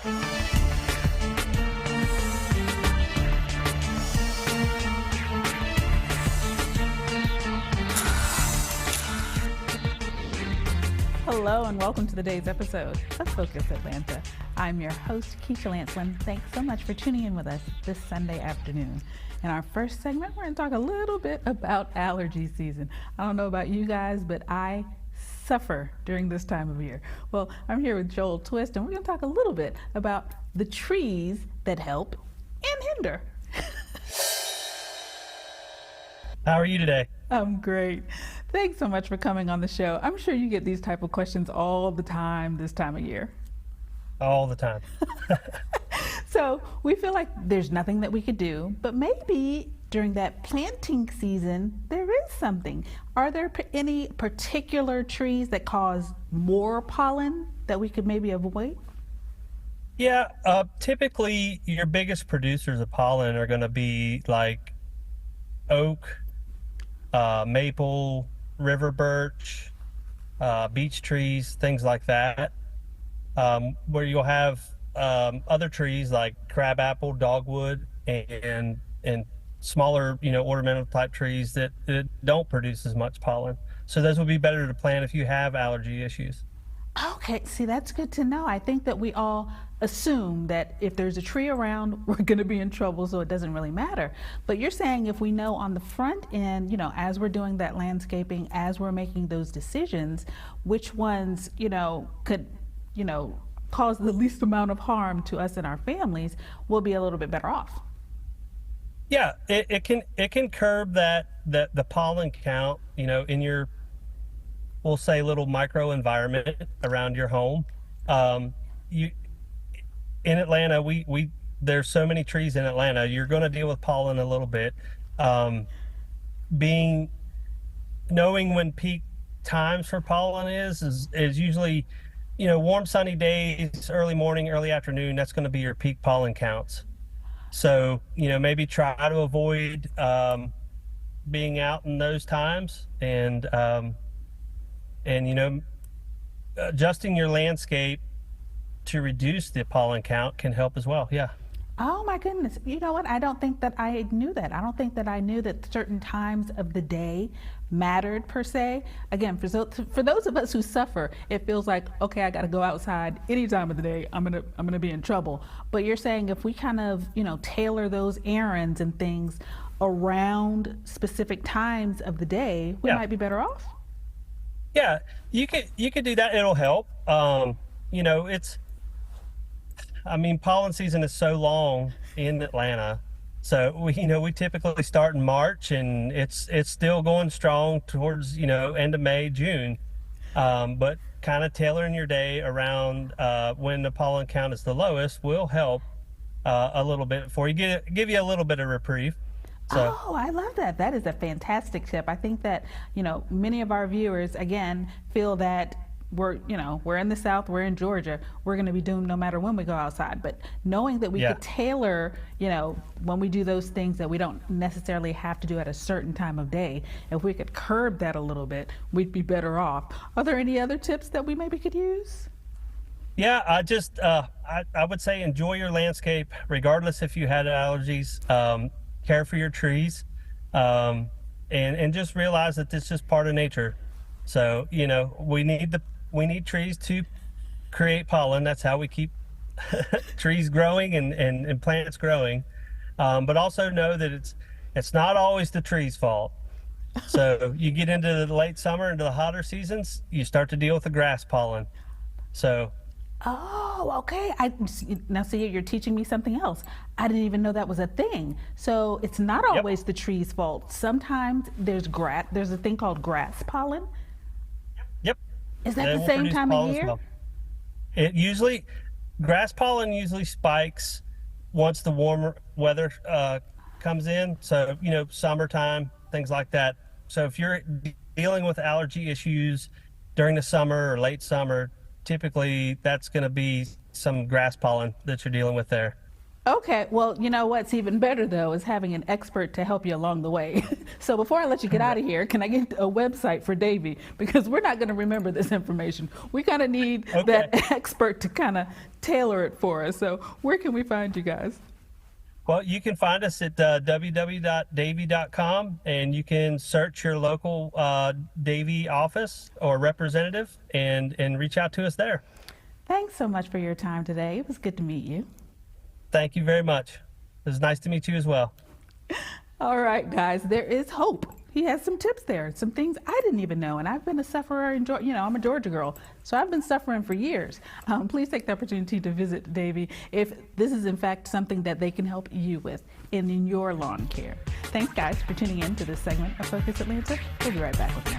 Hello and welcome to today's episode of Focus Atlanta. I'm your host, Keisha Lancelin. Thanks so much for tuning in with us this Sunday afternoon. In our first segment, we're going to talk a little bit about allergy season. I don't know about you guys, but I suffer during this time of year. Well, I'm here with Joel Twist, and we're going to talk a little bit about the trees that help and hinder. How are you today? I'm great. Thanks so much for coming on the show. I'm sure you get these type of questions all the time this time of year. All the time. So we feel like there's nothing that we could do, but maybe during that planting season, there is something. Are there any particular trees that cause more pollen that we could maybe avoid? Yeah, typically your biggest producers of pollen are going to be like oak, maple, river birch, beech trees, things like that, where you'll have other trees like crabapple, dogwood, and smaller, ornamental type trees that don't produce as much pollen. So those would be better to plant if you have allergy issues. Okay, see, that's good to know. I think that we all assume that if there's a tree around, we're going to be in trouble, so it doesn't really matter. But you're saying if we know on the front end, as we're doing that landscaping, as we're making those decisions, which ones, could, cause the least amount of harm to us and our families, we'll be a little bit better off. Yeah, it can curb the pollen count, in your, we'll say, little micro environment around your home. In Atlanta, we there's so many trees in Atlanta. You're going to deal with pollen a little bit. Knowing when peak times for pollen is usually, warm sunny days, early morning, early afternoon. That's going to be your peak pollen counts. So maybe try to avoid being out in those times, and adjusting your landscape to reduce the pollen count can help as well. Yeah. Oh my goodness. You know what? I don't think that I knew that. I don't think that I knew that certain times of the day mattered per se. Again, for those of us who suffer, it feels like, okay, I got to go outside any time of the day. I'm going to be in trouble. But you're saying if we kind of, tailor those errands and things around specific times of the day, we might be better off. Yeah, you could do that. It'll help. Pollen season is so long in Atlanta. So we typically start in March, and it's still going strong towards, end of May, June. But kind of tailoring your day around when the pollen count is the lowest will help a little bit for you, give you a little bit of reprieve. So. Oh, I love that. That is a fantastic tip. I think that, many of our viewers, again, feel that we're in the South, we're in Georgia, we're going to be doomed no matter when we go outside. But knowing that we could tailor, when we do those things that we don't necessarily have to do at a certain time of day, if we could curb that a little bit, we'd be better off. Are there any other tips that we maybe could use? Yeah, I would say enjoy your landscape, regardless if you had allergies. Care for your trees, and just realize that this is part of nature. So we need trees to create pollen. That's how we keep trees growing and plants growing. But also know that it's not always the tree's fault. So you get into the late summer, into the hotter seasons, you start to deal with the grass pollen. So. Oh, okay. Now see, you're teaching me something else. I didn't even know that was a thing. So it's not always the tree's fault. Sometimes there's a thing called grass pollen. Yep. Is that the same time of year? Grass pollen usually spikes once the warmer weather comes in. So, summertime, things like that. So if you're dealing with allergy issues during the summer or late summer, typically that's going to be some grass pollen that you're dealing with there. Okay, well, you know what's even better though is having an expert to help you along the way. So before I let you get out of here, can I get a website for Davey? Because we're not going to remember this information. We kind of need that expert to kind of tailor it for us. So where can we find you guys? Well, you can find us at www.davey.com, and you can search your local Davey office or representative and reach out to us there. Thanks so much for your time today. It was good to meet you. Thank you very much. It was nice to meet you as well. All right, guys, there is hope. He has some tips there, some things I didn't even know. And I've been a sufferer in Georgia. You know, I'm a Georgia girl, so I've been suffering for years. Please take the opportunity to visit Davey if this is in fact something that they can help you with in your lawn care. Thanks, guys, for tuning in to this segment of Focus Atlanta. We'll be right back with more.